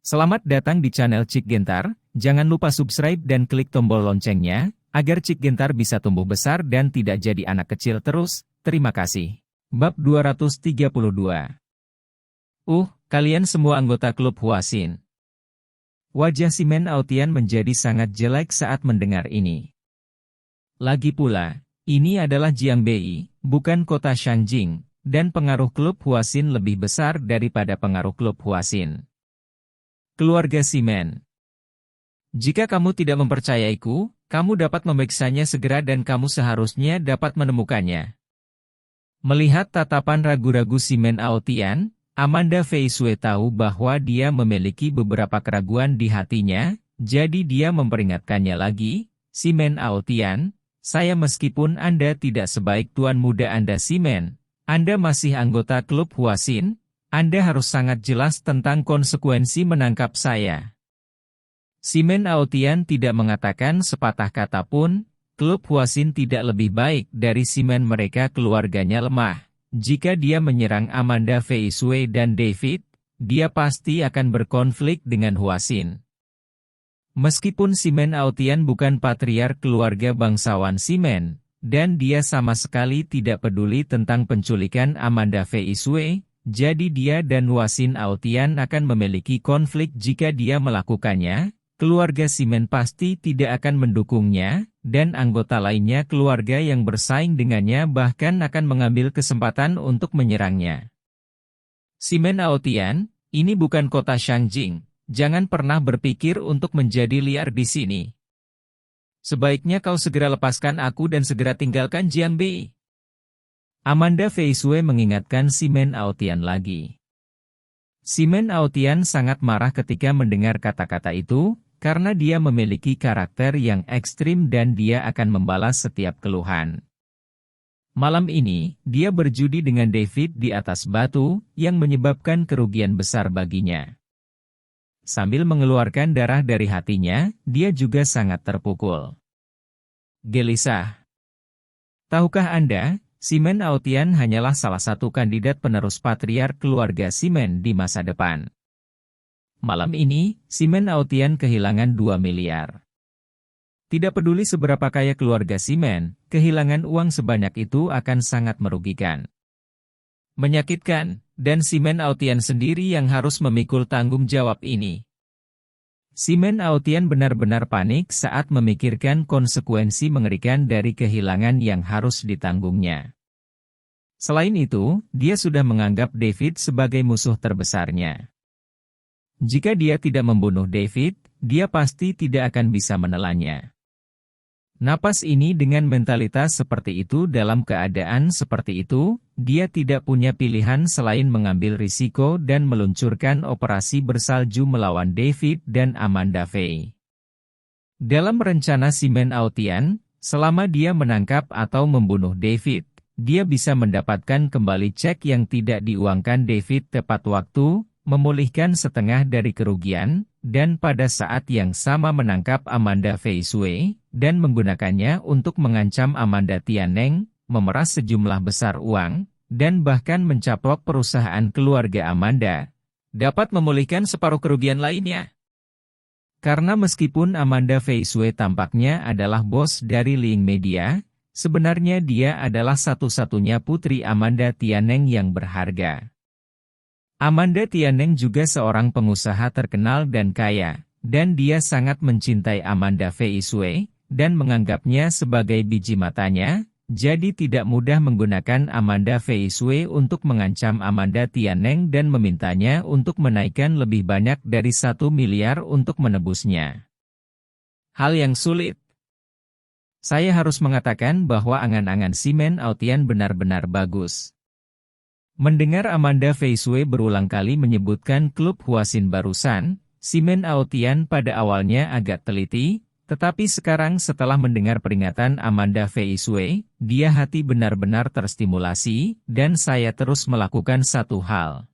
Selamat datang di channel Cik Gentar, jangan lupa subscribe dan klik tombol loncengnya, agar Cik Gentar bisa tumbuh besar dan tidak jadi anak kecil terus, terima kasih. Bab 232. Kalian semua anggota klub Huasin. Wajah si Men Aotian menjadi sangat jelek saat mendengar ini. Lagi pula, ini adalah Jiangbei, bukan kota Shanjing, dan pengaruh klub Huasin lebih besar daripada pengaruh klub Huasin. Keluarga si Men. Jika kamu tidak mempercayaiku, kamu dapat memeriksanya segera dan kamu seharusnya dapat menemukannya. Melihat tatapan ragu-ragu si Men Aotian, Amanda Fei Sue tahu bahwa dia memiliki beberapa keraguan di hatinya, jadi dia memperingatkannya lagi, si Men Aotian, saya meskipun Anda tidak sebaik tuan muda Anda si Men, Anda masih anggota klub Huasin, Anda harus sangat jelas tentang konsekuensi menangkap saya. Si Men Aotian tidak mengatakan sepatah kata pun, klub Huasin tidak lebih baik dari si Men mereka keluarganya lemah. Jika dia menyerang Amanda Fei Sue dan David, dia pasti akan berkonflik dengan Huasin. Meskipun si Men Aotian bukan patriark keluarga bangsawan si Men, dan dia sama sekali tidak peduli tentang penculikan Amanda Fei Sue, jadi dia dan Huasin Aotian akan memiliki konflik jika dia melakukannya, keluarga si Men pasti tidak akan mendukungnya, dan anggota lainnya keluarga yang bersaing dengannya bahkan akan mengambil kesempatan untuk menyerangnya. Si Men Aotian, ini bukan kota Shanjing, jangan pernah berpikir untuk menjadi liar di sini. Sebaiknya kau segera lepaskan aku dan segera tinggalkan Jiangbei. Amanda Fei Sue mengingatkan si Men Aotian lagi. Si Men Aotian sangat marah ketika mendengar kata-kata itu, karena dia memiliki karakter yang ekstrim dan dia akan membalas setiap keluhan. Malam ini, dia berjudi dengan David di atas batu, yang menyebabkan kerugian besar baginya. Sambil mengeluarkan darah dari hatinya, dia juga sangat terpukul. Gelisah. Tahukah Anda, si Men Aotian hanyalah salah satu kandidat penerus patriark keluarga si Men di masa depan. Malam ini, si Men Aotian kehilangan 2 miliar. Tidak peduli seberapa kaya keluarga si Men, kehilangan uang sebanyak itu akan sangat merugikan. Menyakitkan, dan si Men Aotian sendiri yang harus memikul tanggung jawab ini. Si Men Aotian benar-benar panik saat memikirkan konsekuensi mengerikan dari kehilangan yang harus ditanggungnya. Selain itu, dia sudah menganggap David sebagai musuh terbesarnya. Jika dia tidak membunuh David, dia pasti tidak akan bisa menelannya. Napas ini dengan mentalitas seperti itu dalam keadaan seperti itu, dia tidak punya pilihan selain mengambil risiko dan meluncurkan operasi bersalju melawan David dan Amanda Fei. Dalam rencana si Men Aotian, selama dia menangkap atau membunuh David, dia bisa mendapatkan kembali cek yang tidak diuangkan David tepat waktu, memulihkan setengah dari kerugian, dan pada saat yang sama menangkap Amanda Fei Sue, dan menggunakannya untuk mengancam Amanda Tianeng, memeras sejumlah besar uang, dan bahkan mencaplok perusahaan keluarga Amanda, dapat memulihkan separuh kerugian lainnya. Karena meskipun Amanda Fei Sue tampaknya adalah bos dari Ling Media, sebenarnya dia adalah satu-satunya putri Amanda Tianeng yang berharga. Amanda Tianeng juga seorang pengusaha terkenal dan kaya, dan dia sangat mencintai Amanda Fei Sue, dan menganggapnya sebagai biji matanya, jadi tidak mudah menggunakan Amanda Fei Sue untuk mengancam Amanda Tianeng dan memintanya untuk menaikkan lebih banyak dari 1 miliar untuk menebusnya. Hal yang sulit. Saya harus mengatakan bahwa angan-angan si Men Aotian benar-benar bagus. Mendengar Amanda Fei Sue berulang kali menyebutkan klub Huasin barusan, si Men Aotian pada awalnya agak teliti, tetapi sekarang setelah mendengar peringatan Amanda Fei Sue, dia hati benar-benar terstimulasi, dan saya terus melakukan satu hal.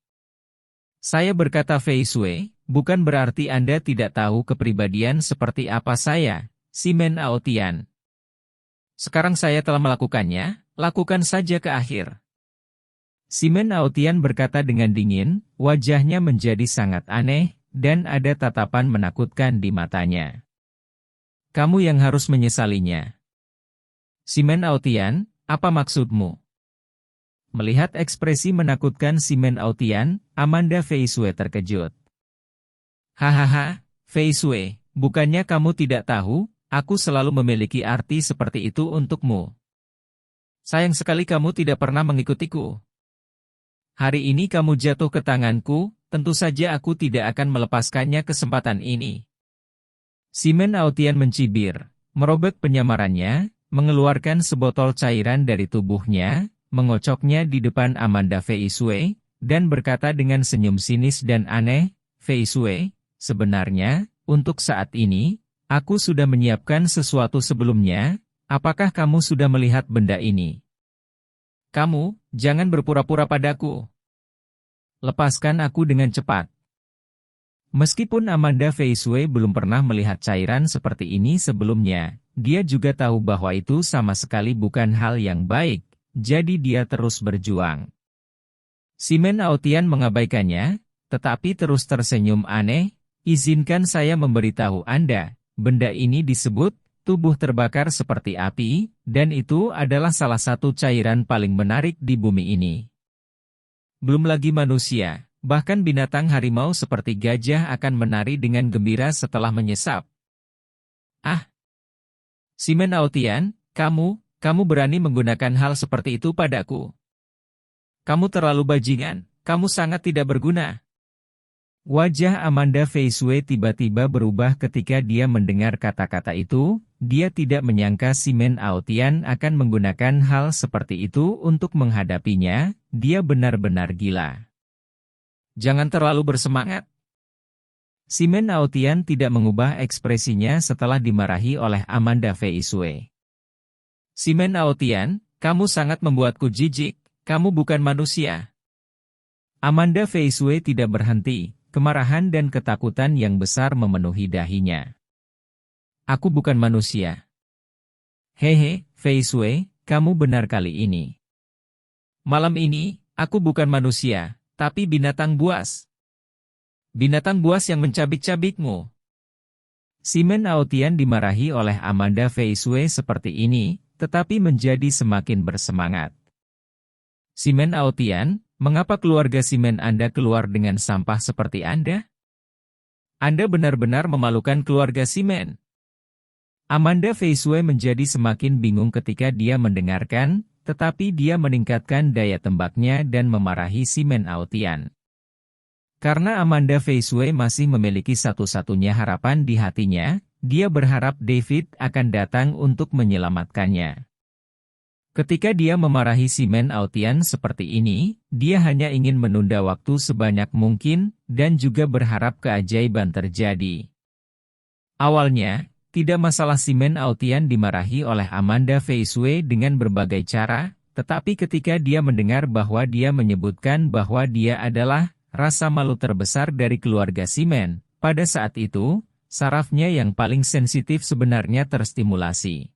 Saya berkata Fei Sue, bukan berarti Anda tidak tahu kepribadian seperti apa saya, si Men Aotian. Sekarang saya telah melakukannya, lakukan saja ke akhir. Si Men Aotian berkata dengan dingin, wajahnya menjadi sangat aneh, dan ada tatapan menakutkan di matanya. Kamu yang harus menyesalinya. Si Men Aotian, apa maksudmu? Melihat ekspresi menakutkan si Men Aotian, Amanda Fei Shui terkejut. Hahaha, Fei Shui, bukannya kamu tidak tahu, aku selalu memiliki arti seperti itu untukmu. Sayang sekali kamu tidak pernah mengikutiku. Hari ini kamu jatuh ke tanganku, tentu saja aku tidak akan melepaskannya kesempatan ini. Si Men Aotian mencibir, merobek penyamarannya, mengeluarkan sebotol cairan dari tubuhnya, mengocoknya di depan Amanda Fei Shui, dan berkata dengan senyum sinis dan aneh, Fei Shui, sebenarnya, untuk saat ini, aku sudah menyiapkan sesuatu sebelumnya. Apakah kamu sudah melihat benda ini? Kamu, jangan berpura-pura padaku. Lepaskan aku dengan cepat. Meskipun Amanda Fei Shui belum pernah melihat cairan seperti ini sebelumnya, dia juga tahu bahwa itu sama sekali bukan hal yang baik, jadi dia terus berjuang. Si Men Aotian mengabaikannya, tetapi terus tersenyum aneh, izinkan saya memberitahu Anda, benda ini disebut tubuh terbakar seperti api, dan itu adalah salah satu cairan paling menarik di bumi ini. Belum lagi manusia, bahkan binatang harimau seperti gajah akan menari dengan gembira setelah menyesap. Ah! Si Men Aotian, kamu berani menggunakan hal seperti itu padaku. Kamu terlalu bajingan, kamu sangat tidak berguna. Wajah Amanda Fei Shui tiba-tiba berubah ketika dia mendengar kata-kata itu. Dia tidak menyangka si Men Aotian akan menggunakan hal seperti itu untuk menghadapinya. Dia benar-benar gila. Jangan terlalu bersemangat. Si Men Aotian tidak mengubah ekspresinya setelah dimarahi oleh Amanda Fei Shui. Si Men Aotian, kamu sangat membuatku jijik. Kamu bukan manusia. Amanda Fei Shui tidak berhenti. Kemarahan dan ketakutan yang besar memenuhi dahinya. Aku bukan manusia. Hehe, Fei Shui, kamu benar kali ini. Malam ini, aku bukan manusia, tapi binatang buas. Binatang buas yang mencabik-cabikmu. Si Men Aotian dimarahi oleh Amanda Fei Shui seperti ini, tetapi menjadi semakin bersemangat. Si Men Aotian, mengapa keluarga si Men Anda keluar dengan sampah seperti Anda? Anda benar-benar memalukan keluarga si Men. Amanda Fei Shui menjadi semakin bingung ketika dia mendengarkan, tetapi dia meningkatkan daya tembaknya dan memarahi si Men Aotian. Karena Amanda Fei Shui masih memiliki satu-satunya harapan di hatinya, dia berharap David akan datang untuk menyelamatkannya. Ketika dia memarahi si Men Aotian seperti ini, dia hanya ingin menunda waktu sebanyak mungkin, dan juga berharap keajaiban terjadi. Awalnya, tidak masalah si Men Aotian dimarahi oleh Amanda Fei Shui dengan berbagai cara, tetapi ketika dia mendengar bahwa dia menyebutkan bahwa dia adalah rasa malu terbesar dari keluarga si Men, pada saat itu, sarafnya yang paling sensitif sebenarnya terstimulasi.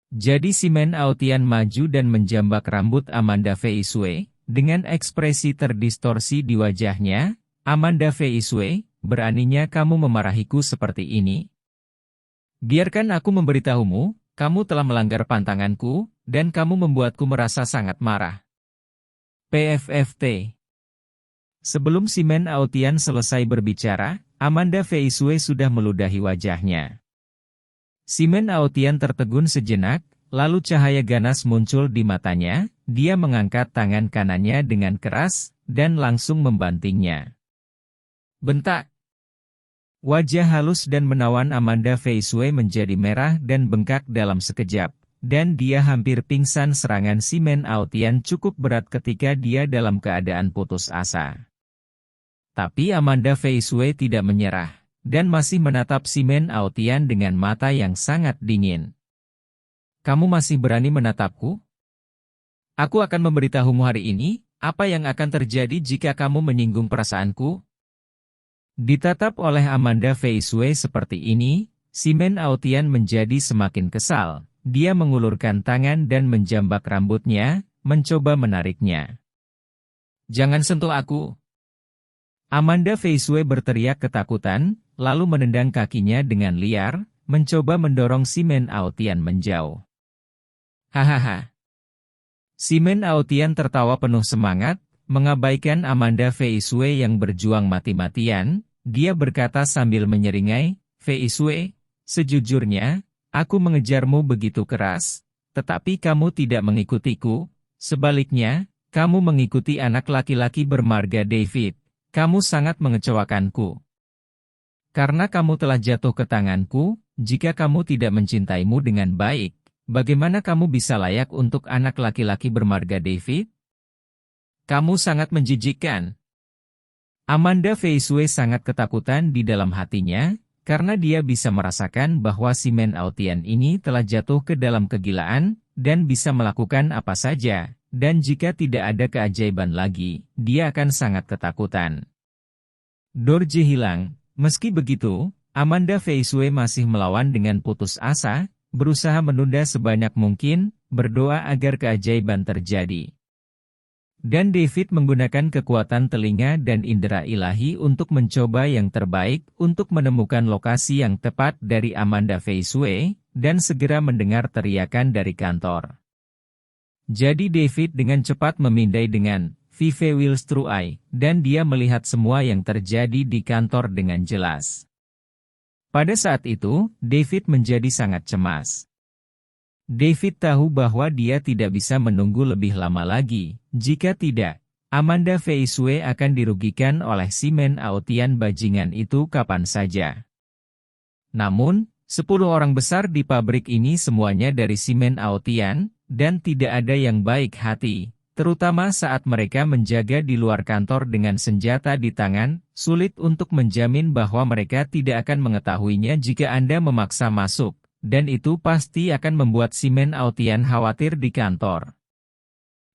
Jadi si Men Aotian maju dan menjambak rambut Amanda Fei Shui, dengan ekspresi terdistorsi di wajahnya. Amanda Fei Shui, beraninya kamu memarahiku seperti ini? Biarkan aku memberitahumu, kamu telah melanggar pantanganku, dan kamu membuatku merasa sangat marah. PFFT. Sebelum si Men Aotian selesai berbicara, Amanda Fei Shui sudah meludahi wajahnya. Si Men Aotian tertegun sejenak, lalu cahaya ganas muncul di matanya, dia mengangkat tangan kanannya dengan keras, dan langsung membantingnya. Bentak! Wajah halus dan menawan Amanda Fei Shui menjadi merah dan bengkak dalam sekejap, dan dia hampir pingsan. Serangan si Men Aotian cukup berat ketika dia dalam keadaan putus asa. Tapi Amanda Fei Shui tidak menyerah, dan masih menatap si Men Aotian dengan mata yang sangat dingin. Kamu masih berani menatapku? Aku akan memberitahumu hari ini, apa yang akan terjadi jika kamu menyinggung perasaanku. Ditatap oleh Amanda Fei Shui seperti ini, si Men Aotian menjadi semakin kesal. Dia mengulurkan tangan dan menjambak rambutnya, mencoba menariknya. Jangan sentuh aku. Amanda Feisue berteriak ketakutan, lalu menendang kakinya dengan liar, mencoba mendorong si Men Aotian menjauh. Hahaha. Si Men Aotian tertawa penuh semangat, mengabaikan Amanda Feisue yang berjuang mati-matian. Dia berkata sambil menyeringai, "Feisue, sejujurnya, aku mengejarmu begitu keras, tetapi kamu tidak mengikutiku. Sebaliknya, kamu mengikuti anak laki-laki bermarga David. Kamu sangat mengecewakanku. Karena kamu telah jatuh ke tanganku, jika kamu tidak mencintaimu dengan baik, bagaimana kamu bisa layak untuk anak laki-laki bermarga David? Kamu sangat menjijikkan." Amanda Feisue sangat ketakutan di dalam hatinya, karena dia bisa merasakan bahwa si Men Aotian ini telah jatuh ke dalam kegilaan, dan bisa melakukan apa saja, dan jika tidak ada keajaiban lagi, dia akan sangat ketakutan. Dorje hilang. Meski begitu, Amanda Feisue masih melawan dengan putus asa, berusaha menunda sebanyak mungkin, berdoa agar keajaiban terjadi. Dan David menggunakan kekuatan telinga dan indera ilahi untuk mencoba yang terbaik untuk menemukan lokasi yang tepat dari Amanda Feisue, dan segera mendengar teriakan dari kantor. Jadi David dengan cepat memindai dengan Vive Wilstruai, dan dia melihat semua yang terjadi di kantor dengan jelas. Pada saat itu, David menjadi sangat cemas. David tahu bahwa dia tidak bisa menunggu lebih lama lagi. Jika tidak, Amanda Feisue akan dirugikan oleh si Men Aotian bajingan itu kapan saja. Namun, 10 orang besar di pabrik ini semuanya dari si Men Aotian, dan tidak ada yang baik hati, terutama saat mereka menjaga di luar kantor dengan senjata di tangan. Sulit untuk menjamin bahwa mereka tidak akan mengetahuinya jika Anda memaksa masuk. Dan itu pasti akan membuat si Men Aotian khawatir di kantor.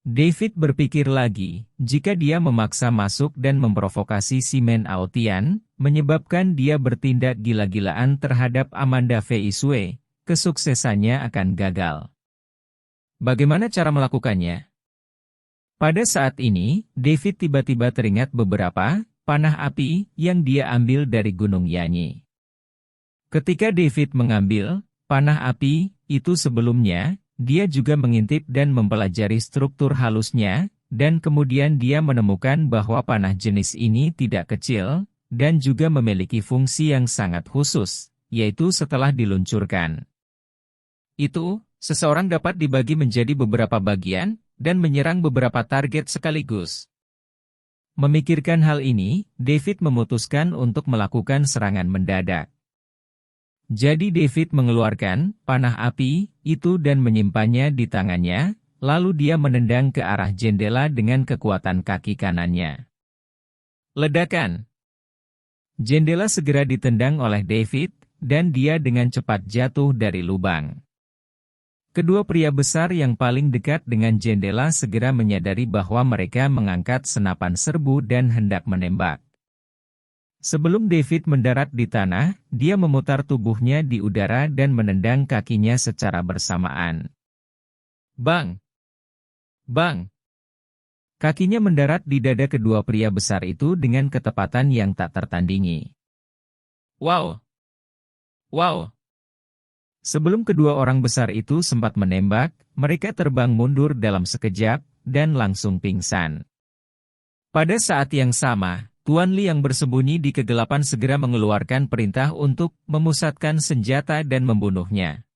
David berpikir lagi, jika dia memaksa masuk dan memprovokasi si Men Aotian, menyebabkan dia bertindak gila-gilaan terhadap Amanda Feisue, kesuksesannya akan gagal. Bagaimana cara melakukannya? Pada saat ini, David tiba-tiba teringat beberapa panah api yang dia ambil dari Gunung Yanyi. Ketika David mengambil panah api itu sebelumnya, dia juga mengintip dan mempelajari struktur halusnya, dan kemudian dia menemukan bahwa panah jenis ini tidak kecil, dan juga memiliki fungsi yang sangat khusus, yaitu setelah diluncurkan. Seseorang dapat dibagi menjadi beberapa bagian, dan menyerang beberapa target sekaligus. Memikirkan hal ini, David memutuskan untuk melakukan serangan mendadak. Jadi David mengeluarkan panah api itu dan menyimpannya di tangannya, lalu dia menendang ke arah jendela dengan kekuatan kaki kanannya. Ledakan! Jendela segera ditendang oleh David, dan dia dengan cepat jatuh dari lubang. Kedua pria besar yang paling dekat dengan jendela segera menyadari bahwa mereka mengangkat senapan serbu dan hendak menembak. Sebelum David mendarat di tanah, dia memutar tubuhnya di udara dan menendang kakinya secara bersamaan. Bang! Bang! Kakinya mendarat di dada kedua pria besar itu dengan ketepatan yang tak tertandingi. Wow! Wow! Sebelum kedua orang besar itu sempat menembak, mereka terbang mundur dalam sekejap, dan langsung pingsan. Pada saat yang sama, Tuan Li yang bersembunyi di kegelapan segera mengeluarkan perintah untuk memusatkan senjata dan membunuhnya.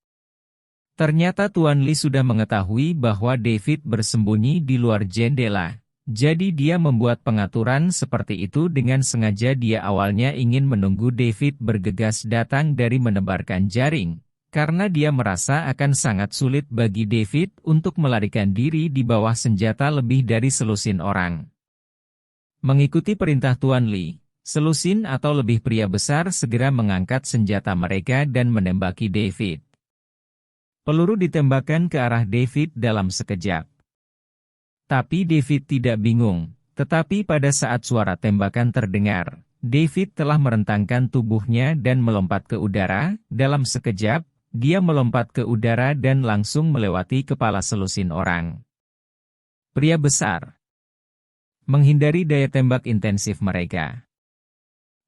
Ternyata Tuan Li sudah mengetahui bahwa David bersembunyi di luar jendela, jadi dia membuat pengaturan seperti itu dengan sengaja. Dia awalnya ingin menunggu David bergegas datang dari menebarkan jaring, karena dia merasa akan sangat sulit bagi David untuk melarikan diri di bawah senjata lebih dari selusin orang. Mengikuti perintah Tuan Li, selusin atau lebih pria besar segera mengangkat senjata mereka dan menembaki David. Peluru ditembakkan ke arah David dalam sekejap. Tapi David tidak bingung, tetapi pada saat suara tembakan terdengar, David telah merentangkan tubuhnya dan melompat ke udara. Dalam sekejap, dia melompat ke udara dan langsung melewati kepala selusin orang. Pria besar menghindari daya tembak intensif mereka.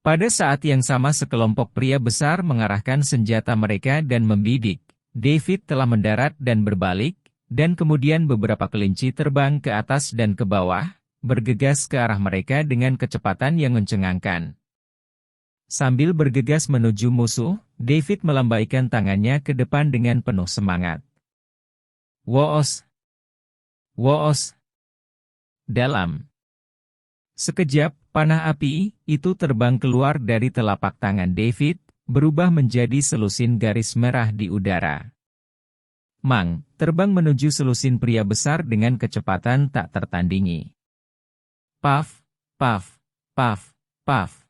Pada saat yang sama sekelompok pria besar mengarahkan senjata mereka dan membidik. David telah mendarat dan berbalik, dan kemudian beberapa kelinci terbang ke atas dan ke bawah, bergegas ke arah mereka dengan kecepatan yang mencengangkan. Sambil bergegas menuju musuh, David melambaikan tangannya ke depan dengan penuh semangat. Woos! Woos! Dalam. Sekejap, panah api itu terbang keluar dari telapak tangan David, berubah menjadi selusin garis merah di udara. Mang, terbang menuju selusin pria besar dengan kecepatan tak tertandingi. Paf, paf, paf, paf.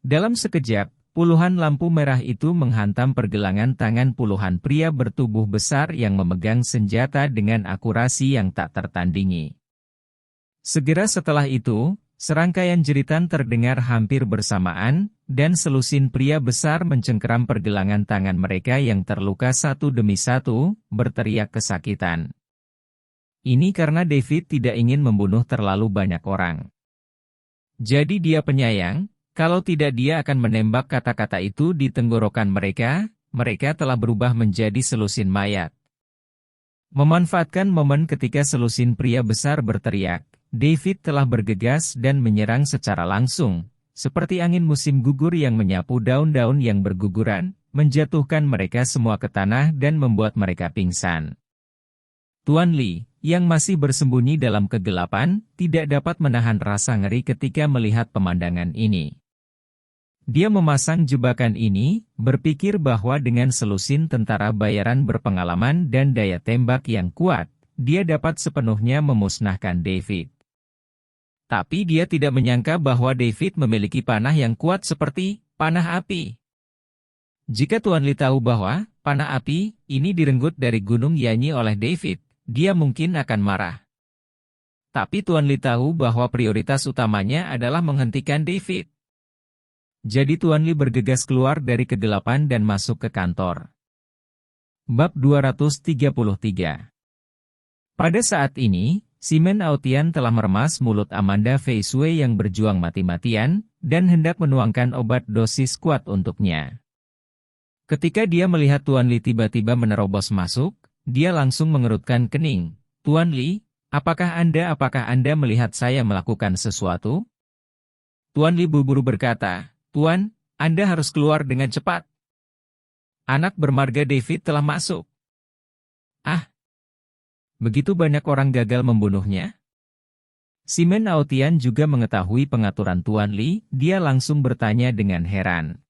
Dalam sekejap, puluhan lampu merah itu menghantam pergelangan tangan puluhan pria bertubuh besar yang memegang senjata dengan akurasi yang tak tertandingi. Segera setelah itu, serangkaian jeritan terdengar hampir bersamaan, dan selusin pria besar mencengkeram pergelangan tangan mereka yang terluka satu demi satu, berteriak kesakitan. Ini karena David tidak ingin membunuh terlalu banyak orang. Jadi dia penyayang, kalau tidak dia akan menembak kata-kata itu di tenggorokan mereka, mereka telah berubah menjadi selusin mayat. Memanfaatkan momen ketika selusin pria besar berteriak, David telah bergegas dan menyerang secara langsung, seperti angin musim gugur yang menyapu daun-daun yang berguguran, menjatuhkan mereka semua ke tanah dan membuat mereka pingsan. Tuan Li, yang masih bersembunyi dalam kegelapan, tidak dapat menahan rasa ngeri ketika melihat pemandangan ini. Dia memasang jebakan ini, berpikir bahwa dengan selusin tentara bayaran berpengalaman dan daya tembak yang kuat, dia dapat sepenuhnya memusnahkan David. Tapi dia tidak menyangka bahwa David memiliki panah yang kuat seperti panah api. Jika Tuan Li tahu bahwa panah api ini direnggut dari Gunung Yanyi oleh David, dia mungkin akan marah. Tapi Tuan Li tahu bahwa prioritas utamanya adalah menghentikan David. Jadi Tuan Li bergegas keluar dari kegelapan dan masuk ke kantor. Bab 233. Pada saat ini, Simon Aotian telah meremas mulut Amanda Fei Shui yang berjuang mati-matian, dan hendak menuangkan obat dosis kuat untuknya. Ketika dia melihat Tuan Li tiba-tiba menerobos masuk, dia langsung mengerutkan kening. Tuan Li, apakah Anda melihat saya melakukan sesuatu? Tuan Li buru-buru berkata, Tuan, Anda harus keluar dengan cepat. Anak bermarga David telah masuk. Ah! Begitu banyak orang gagal membunuhnya? Simon Aotian juga mengetahui pengaturan Tuan Li, dia langsung bertanya dengan heran.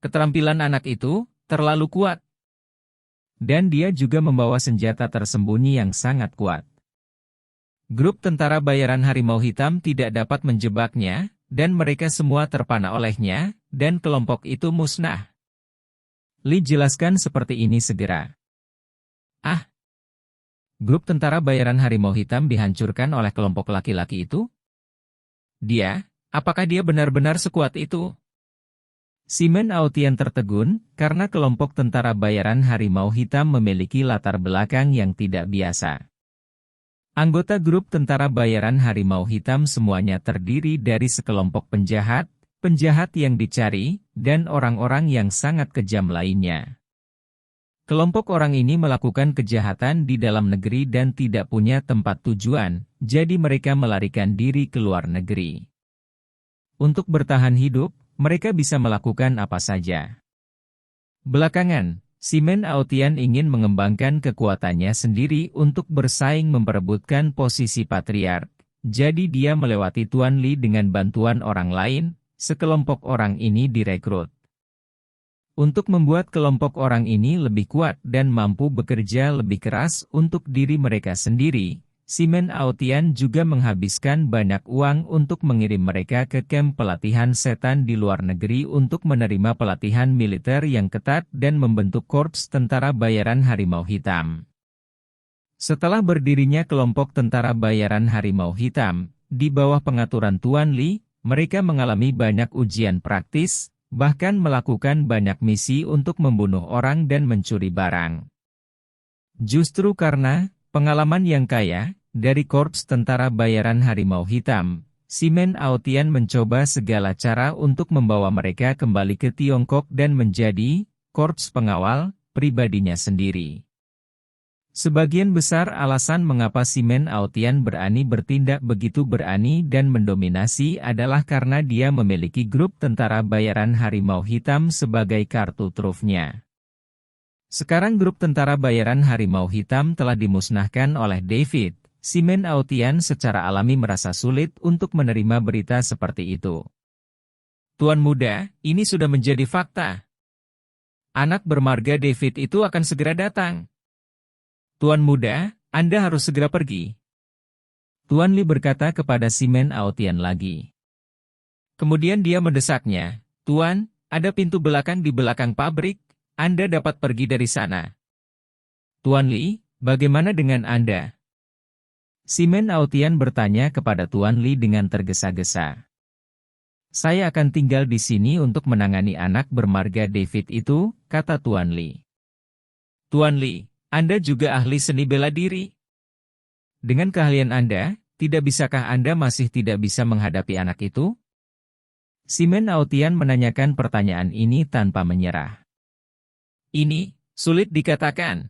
Keterampilan anak itu terlalu kuat. Dan dia juga membawa senjata tersembunyi yang sangat kuat. Grup tentara bayaran Harimau Hitam tidak dapat menjebaknya, dan mereka semua terpana olehnya, dan kelompok itu musnah. Li jelaskan seperti ini segera. Ah! Grup tentara bayaran Harimau Hitam dihancurkan oleh kelompok laki-laki itu? Apakah dia benar-benar sekuat itu? Simon Aotian tertegun, karena kelompok tentara bayaran Harimau Hitam memiliki latar belakang yang tidak biasa. Anggota grup tentara bayaran Harimau Hitam semuanya terdiri dari sekelompok penjahat, penjahat yang dicari, dan orang-orang yang sangat kejam lainnya. Kelompok orang ini melakukan kejahatan di dalam negeri dan tidak punya tempat tujuan, jadi mereka melarikan diri ke luar negeri. Untuk bertahan hidup, mereka bisa melakukan apa saja. Belakangan, Simon Aotian ingin mengembangkan kekuatannya sendiri untuk bersaing memperebutkan posisi patriark, jadi dia melewati Tuan Li dengan bantuan orang lain, sekelompok orang ini direkrut. Untuk membuat kelompok orang ini lebih kuat dan mampu bekerja lebih keras untuk diri mereka sendiri, Simon Aotian juga menghabiskan banyak uang untuk mengirim mereka ke kamp pelatihan setan di luar negeri untuk menerima pelatihan militer yang ketat dan membentuk korps tentara bayaran Harimau Hitam. Setelah berdirinya kelompok tentara bayaran Harimau Hitam, di bawah pengaturan Tuan Li, mereka mengalami banyak ujian praktis, bahkan melakukan banyak misi untuk membunuh orang dan mencuri barang. Justru karena pengalaman yang kaya dari korps tentara bayaran Harimau Hitam, Simen Aotian mencoba segala cara untuk membawa mereka kembali ke Tiongkok dan menjadi korps pengawal pribadinya sendiri. Sebagian besar alasan mengapa Simen Aotian berani bertindak begitu berani dan mendominasi adalah karena dia memiliki grup tentara bayaran Harimau Hitam sebagai kartu trufnya. Sekarang grup tentara bayaran Harimau Hitam telah dimusnahkan oleh David. Simen Aotian secara alami merasa sulit untuk menerima berita seperti itu. Tuan muda, ini sudah menjadi fakta. Anak bermarga David itu akan segera datang. Tuan muda, Anda harus segera pergi. Tuan Li berkata kepada Simen Aotian lagi. Kemudian dia mendesaknya, Tuan, ada pintu belakang di belakang pabrik, Anda dapat pergi dari sana. Tuan Li, bagaimana dengan Anda? Simen Aotian bertanya kepada Tuan Li dengan tergesa-gesa. Saya akan tinggal di sini untuk menangani anak bermarga David itu, kata Tuan Li. Tuan Li, Anda juga ahli seni bela diri. Dengan keahlian Anda, tidak bisakah Anda masih tidak bisa menghadapi anak itu? Simen Aotian menanyakan pertanyaan ini tanpa menyerah. Ini sulit dikatakan.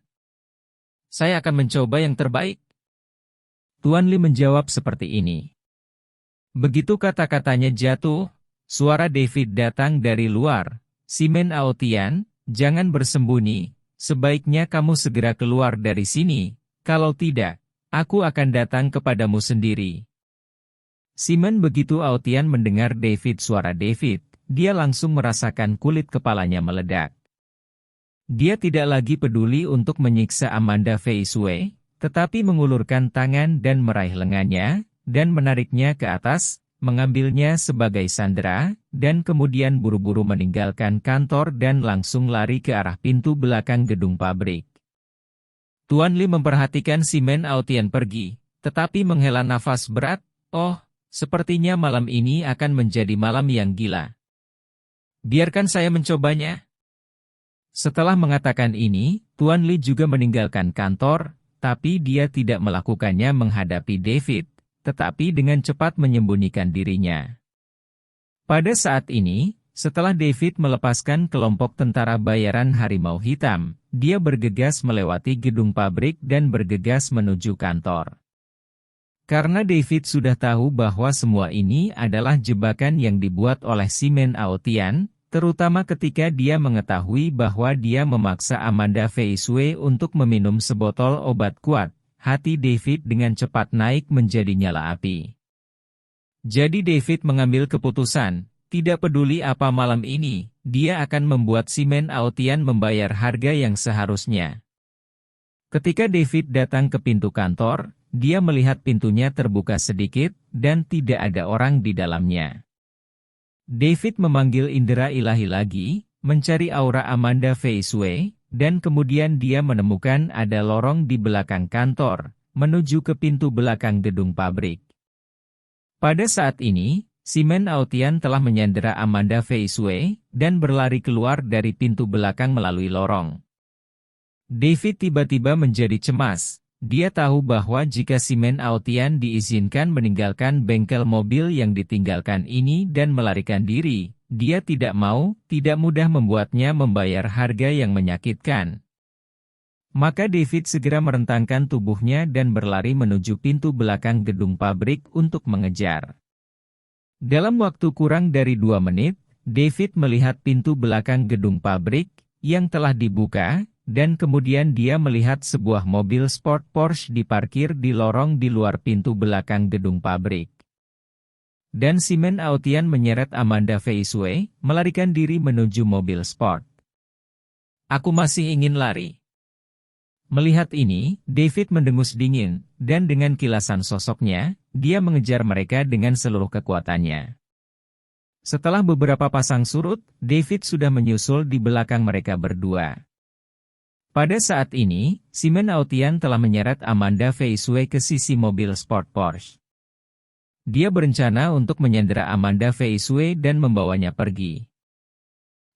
Saya akan mencoba yang terbaik. Tuan Li menjawab seperti ini. Begitu kata-katanya jatuh, suara David datang dari luar. Simen Aotian, jangan bersembunyi. Sebaiknya kamu segera keluar dari sini, kalau tidak, aku akan datang kepadamu sendiri. Simen begitu Aotian mendengar suara David, dia langsung merasakan kulit kepalanya meledak. Dia tidak lagi peduli untuk menyiksa Amanda Fei Shui, tetapi mengulurkan tangan dan meraih lengannya, dan menariknya ke atas, mengambilnya sebagai sandera, dan kemudian buru-buru meninggalkan kantor dan langsung lari ke arah pintu belakang gedung pabrik. Tuan Li memperhatikan Simen Aotian pergi, tetapi menghela nafas berat, oh, sepertinya malam ini akan menjadi malam yang gila. Biarkan saya mencobanya. Setelah mengatakan ini, Tuan Li juga meninggalkan kantor, tapi dia tidak melakukannya menghadapi David, tetapi dengan cepat menyembunyikan dirinya. Pada saat ini, setelah David melepaskan kelompok tentara bayaran Harimau Hitam, dia bergegas melewati gedung pabrik dan bergegas menuju kantor. Karena David sudah tahu bahwa semua ini adalah jebakan yang dibuat oleh Simen Aotian, terutama ketika dia mengetahui bahwa dia memaksa Amanda Fei Shui untuk meminum sebotol obat kuat. Hati David dengan cepat naik menjadi nyala api. Jadi David mengambil keputusan, tidak peduli apa malam ini, dia akan membuat Simen Aotian membayar harga yang seharusnya. Ketika David datang ke pintu kantor, dia melihat pintunya terbuka sedikit, dan tidak ada orang di dalamnya. David memanggil indera ilahi lagi, mencari aura Amanda Fei Shui, dan kemudian dia menemukan ada lorong di belakang kantor, menuju ke pintu belakang gedung pabrik. Pada saat ini, Simen Aotian telah menyandera Amanda Fei Shui, dan berlari keluar dari pintu belakang melalui lorong. David tiba-tiba menjadi cemas. Dia tahu bahwa jika Simen Aotian diizinkan meninggalkan bengkel mobil yang ditinggalkan ini dan melarikan diri, dia tidak mudah membuatnya membayar harga yang menyakitkan. Maka David segera merentangkan tubuhnya dan berlari menuju pintu belakang gedung pabrik untuk mengejar. Dalam waktu kurang dari 2 menit, David melihat pintu belakang gedung pabrik yang telah dibuka, dan kemudian dia melihat sebuah mobil sport Porsche diparkir di lorong di luar pintu belakang gedung pabrik. Dan Simen Aotian menyeret Amanda Fei Shui, melarikan diri menuju mobil sport. Aku masih ingin lari. Melihat ini, David mendengus dingin, dan dengan kilasan sosoknya, dia mengejar mereka dengan seluruh kekuatannya. Setelah beberapa pasang surut, David sudah menyusul di belakang mereka berdua. Pada saat ini, Simen Aotian telah menyeret Amanda Fei Shui ke sisi mobil sport Porsche. Dia berencana untuk menyandera Amanda Fei Shui dan membawanya pergi.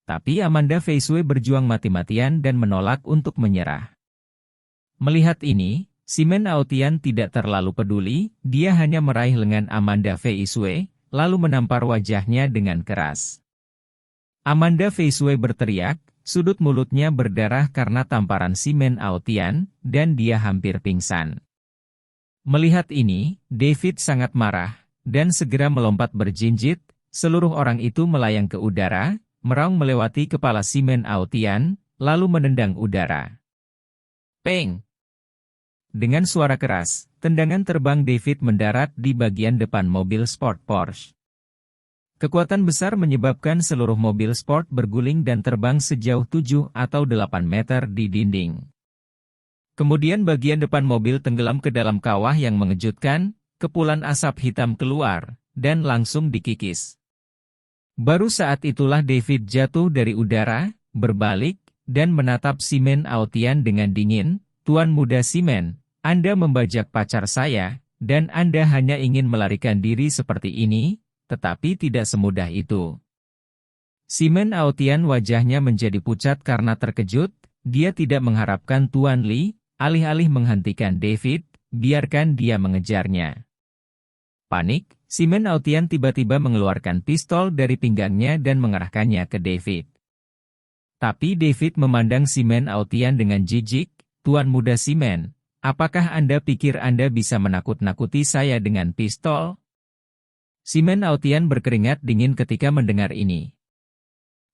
Tapi Amanda Fei Shui berjuang mati-matian dan menolak untuk menyerah. Melihat ini, Simon Aotian tidak terlalu peduli, dia hanya meraih lengan Amanda Feisue, lalu menampar wajahnya dengan keras. Amanda Feisue berteriak, sudut mulutnya berdarah karena tamparan Simon Aotian, dan dia hampir pingsan. Melihat ini, David sangat marah, dan segera melompat berjinjit, seluruh orang itu melayang ke udara, meraung melewati kepala Simon Aotian, lalu menendang udara. Peng! Dengan suara keras, tendangan terbang David mendarat di bagian depan mobil sport Porsche. Kekuatan besar menyebabkan seluruh mobil sport berguling dan terbang sejauh 7 atau 8 meter di dinding. Kemudian bagian depan mobil tenggelam ke dalam kawah yang mengejutkan, kepulan asap hitam keluar, dan langsung dikikis. Baru saat itulah David jatuh dari udara, berbalik, dan menatap Simon Aotian dengan dingin. Tuan muda Simon, Anda membajak pacar saya, dan Anda hanya ingin melarikan diri seperti ini, tetapi tidak semudah itu. Simon Aotian wajahnya menjadi pucat karena terkejut, dia tidak mengharapkan Tuan Li, alih-alih menghentikan David, biarkan dia mengejarnya. Panik, Simon Aotian tiba-tiba mengeluarkan pistol dari pinggangnya dan mengarahkannya ke David. Tapi David memandang Simon Aotian dengan jijik, Tuan muda Simon, apakah Anda pikir Anda bisa menakut-nakuti saya dengan pistol? Simon Aotian berkeringat dingin ketika mendengar ini.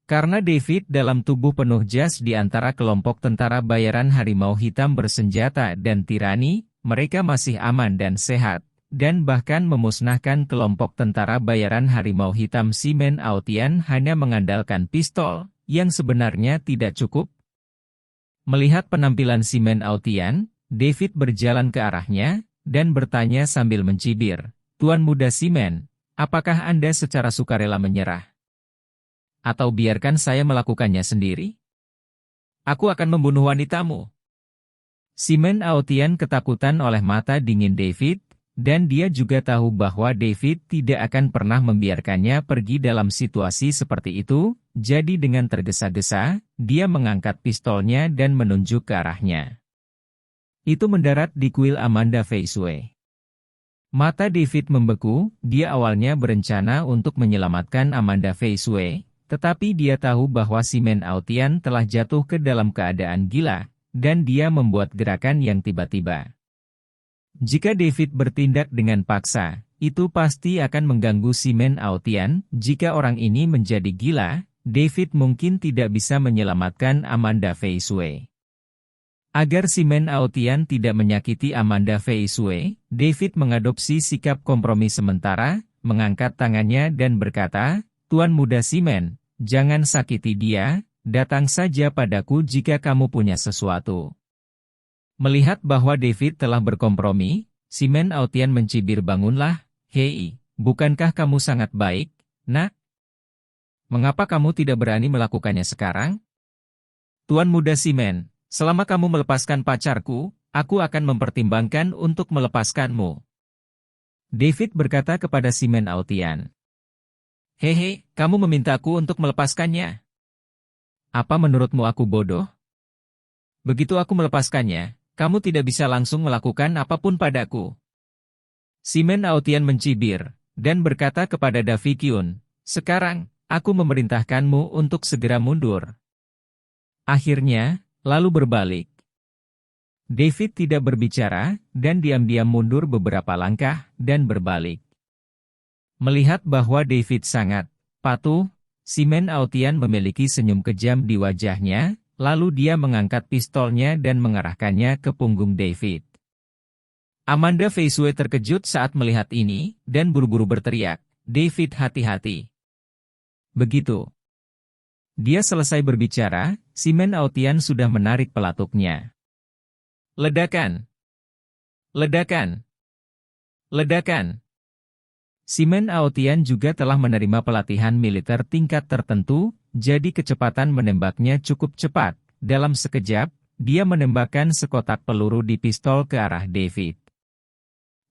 Karena David dalam tubuh penuh jas di antara kelompok tentara bayaran harimau hitam bersenjata dan tirani, mereka masih aman dan sehat, dan bahkan memusnahkan kelompok tentara bayaran harimau hitam. Simon Aotian hanya mengandalkan pistol, yang sebenarnya tidak cukup. Melihat penampilan Simon Aotian, David berjalan ke arahnya, dan bertanya sambil mencibir, Tuan muda Simon, apakah Anda secara sukarela menyerah? Atau biarkan saya melakukannya sendiri? Aku akan membunuh wanitamu. Simon Aotian ketakutan oleh mata dingin David, dan dia juga tahu bahwa David tidak akan pernah membiarkannya pergi dalam situasi seperti itu, jadi dengan tergesa-gesa, dia mengangkat pistolnya dan menunjuk ke arahnya. Itu mendarat di kuil Amanda Feisue. Mata David membeku, dia awalnya berencana untuk menyelamatkan Amanda Feisue, tetapi dia tahu bahwa Simon Aotian telah jatuh ke dalam keadaan gila, dan dia membuat gerakan yang tiba-tiba. Jika David bertindak dengan paksa, itu pasti akan mengganggu Simon Aotian. Jika orang ini menjadi gila, David mungkin tidak bisa menyelamatkan Amanda Feisue. Agar Simon Aotian tidak menyakiti Amanda Feisue, David mengadopsi sikap kompromi sementara, mengangkat tangannya dan berkata, Tuan muda Simon, jangan sakiti dia, datang saja padaku jika kamu punya sesuatu. Melihat bahwa David telah berkompromi, Simon Aotian mencibir, bangunlah, hei, bukankah kamu sangat baik, nak? Mengapa kamu tidak berani melakukannya sekarang? Tuan muda Simon, selama kamu melepaskan pacarku, aku akan mempertimbangkan untuk melepaskanmu. David berkata kepada Simon Aotian. Hehe, kamu memintaku untuk melepaskannya. Apa menurutmu aku bodoh? Begitu aku melepaskannya, kamu tidak bisa langsung melakukan apapun padaku. Simon Aotian mencibir, dan berkata kepada David Kyun, sekarang, aku memerintahkanmu untuk segera mundur. Akhirnya, lalu berbalik. David tidak berbicara, dan diam-diam mundur beberapa langkah, dan berbalik. Melihat bahwa David sangat patuh, Simon Aotian memiliki senyum kejam di wajahnya, lalu dia mengangkat pistolnya dan mengarahkannya ke punggung David. Amanda Feisue terkejut saat melihat ini, dan buru-buru berteriak, David hati-hati. Begitu dia selesai berbicara, Simon Aotian sudah menarik pelatuknya. Ledakan! Ledakan! Ledakan! Simon Aotian juga telah menerima pelatihan militer tingkat tertentu, jadi kecepatan menembaknya cukup cepat. Dalam sekejap, dia menembakkan sekotak peluru di pistol ke arah David.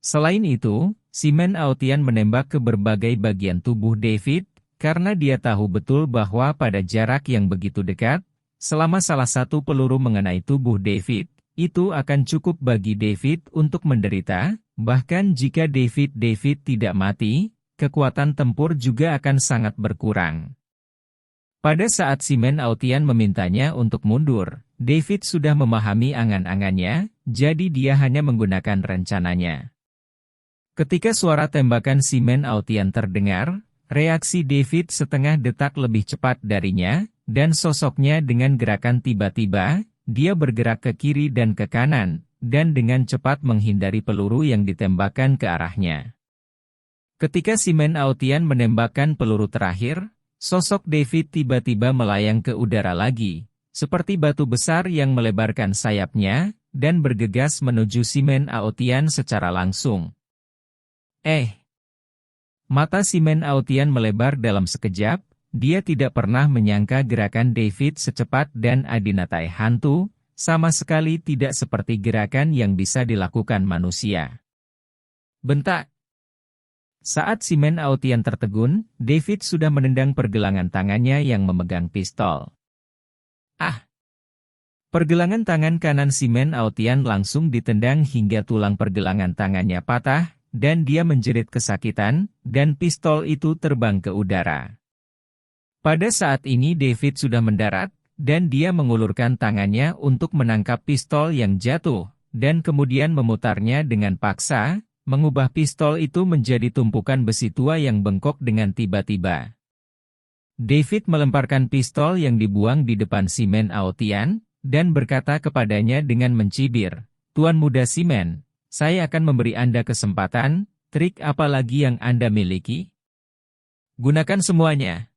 Selain itu, Simon Aotian menembak ke berbagai bagian tubuh David, karena dia tahu betul bahwa pada jarak yang begitu dekat, selama salah satu peluru mengenai tubuh David, itu akan cukup bagi David untuk menderita, bahkan jika David tidak mati, kekuatan tempur juga akan sangat berkurang. Pada saat Simen Aotian memintanya untuk mundur, David sudah memahami angan-angannya, jadi dia hanya menggunakan rencananya. Ketika suara tembakan Simen Aotian terdengar, reaksi David setengah detak lebih cepat darinya, dan sosoknya dengan gerakan tiba-tiba, dia bergerak ke kiri dan ke kanan, dan dengan cepat menghindari peluru yang ditembakkan ke arahnya. Ketika Simen Aotian menembakkan peluru terakhir, sosok David tiba-tiba melayang ke udara lagi, seperti batu besar yang melebarkan sayapnya, dan bergegas menuju Simen Aotian secara langsung. Mata Simen Aotian melebar dalam sekejap, dia tidak pernah menyangka gerakan David secepat dan adinatai hantu, sama sekali tidak seperti gerakan yang bisa dilakukan manusia. Bentak! Saat Simen Aotian tertegun, David sudah menendang pergelangan tangannya yang memegang pistol. Pergelangan tangan kanan Simen Aotian langsung ditendang hingga tulang pergelangan tangannya patah, dan dia menjerit kesakitan, dan pistol itu terbang ke udara. Pada saat ini David sudah mendarat, dan dia mengulurkan tangannya untuk menangkap pistol yang jatuh, dan kemudian memutarnya dengan paksa, mengubah pistol itu menjadi tumpukan besi tua yang bengkok dengan tiba-tiba. David melemparkan pistol yang dibuang di depan Simen Aotian, dan berkata kepadanya dengan mencibir, "Tuan muda Simen, saya akan memberi Anda kesempatan, trik apa lagi yang Anda miliki? Gunakan semuanya."